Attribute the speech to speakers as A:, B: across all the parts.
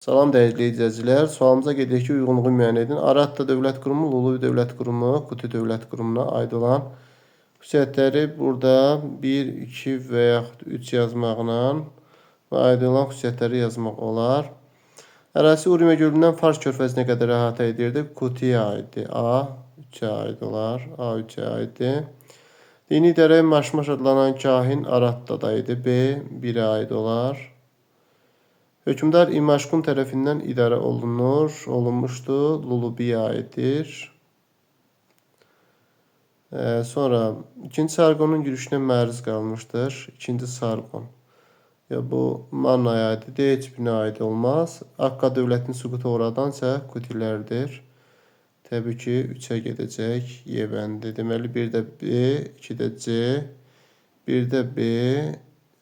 A: Salam dəyərli izləyicilər. Sualımıza qeyd ki, uyğunluğu müəyyən edin. Aratda dövlət qurumu, Luluvi dövlət qurumu, Quti dövlət qurumuna aid olan xüsusiyyətləri burada 1, 2 və yaxud 3 yazmaqla və aid olan xüsusiyyətləri yazmaq olar. Ərazisi Urmiya gölündən Fars körfəzinə qədər əhatə edirdi. Qutiyə aiddir. A 3-ə aid olar. A 3-ə aiddir. Dini dərə Maşmaş adlanan kahin Aratda da idi. B 1-ə aid olar. Hökmdar İmaşqun tərəfindən idarə olunmuşdur. Lulubiyə aiddir. Sonra ikinci Sarqonun yürüşünə məruz qalmışdır. İkinci Sarqon. Bu Mannaya aiddir. D heç birinə aid olmaz. Akka dövlətini süquta uğradansa Qutilərdir. Təbii ki 3-ə gedəcək. Y bəndi. Deməli 1-də B, 2-də C, 1-də B,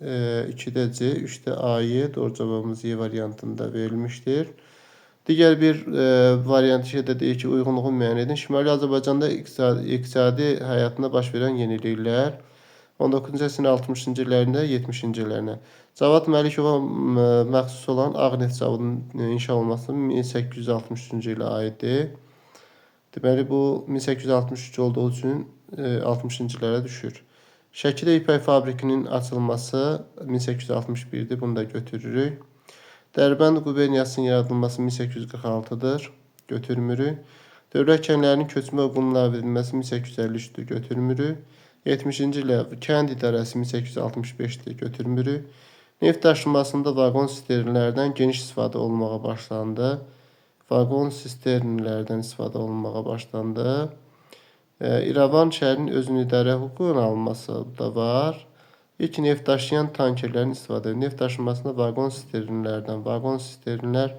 A: 2-də C, 3-də A-yı doğru cavabımız Y variantında verilmiştir. Digər bir variant şeydə deyir ki, uyğunluğu müəyyən edin. Şimali Azərbaycanda iqtisadi həyatında baş verən yeniliklər 19-cu əsrin 60-cı illərində 70-ci illərinə. Cavad Məlikova məxsus olan Ağ neft zavodunun inşa olunması 1863-cü ilə aiddir. Deməli bu 1863 olduğu üçün 60-cı illərə düşür. Şəkidə ipək fabrikinin açılması 1861-dir. Bunu da götürürük. Dərbənd quberniyasının yaradılması 1846-dır. Götürmürük. Dövlət kəndlərinin köçmə hüququnun ləğv edilməsi 1853-dür. Götürmürük. 70-ci ilə kənd idarəsi 1865-dir. Götürmürük. Neft daşınmasında vaqon sisternlərdən geniş istifadə olunmağa başlandı. Vaqon sisternlərdən istifadə olunmağa başlandı. İrəvan şəhərinin özünün idarə hüququnun alınması da var. İlk neft daşıyan tankerlərin istifadə edir. Neft daşınmasında vaqon sisternlər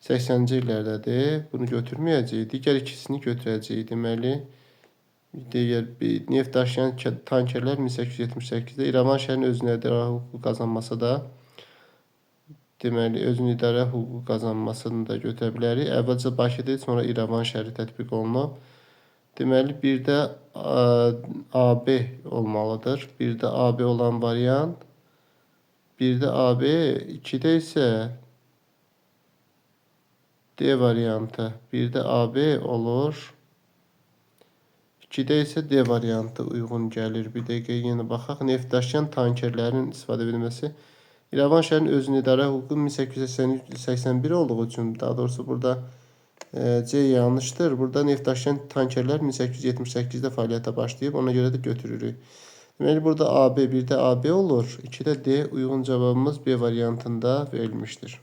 A: 80-ci illərdədir. Bunu götürməyəcəyik. Digər ikisini götürəcəyik. Deməli, neft daşıyan tankerlər 1878-də İrəvan şəhərinin özünün idarə hüququ qazanması da deməli, özünün idarə hüququ qazanmasını da götürə bilərik. Əvvəlcə Bakıda, sonra İrəvan şəhəri tətbiq olunub. Deməli, bir də AB olmalıdır. Bir də AB olan variant. Bir də AB, 2-də isə D variantı. Bir də AB olur. 2-də isə D variantı uyğun gəlir. Bir dəqiqə yenə baxaq. Neft daşıyan tankerlərin istifadə edilməsi. İrəvan şəhərinin özünün idarə hüququ 1881 olduğu üçün, daha doğrusu burada C yanlışdır. Burada neft daşıyan tankerlər 1878-də fəaliyyətə başlayıb. Ona görə də götürürük. Deməli, burada AB, bir də AB olur. 2-də D uyğun cavabımız B variantında verilmişdir.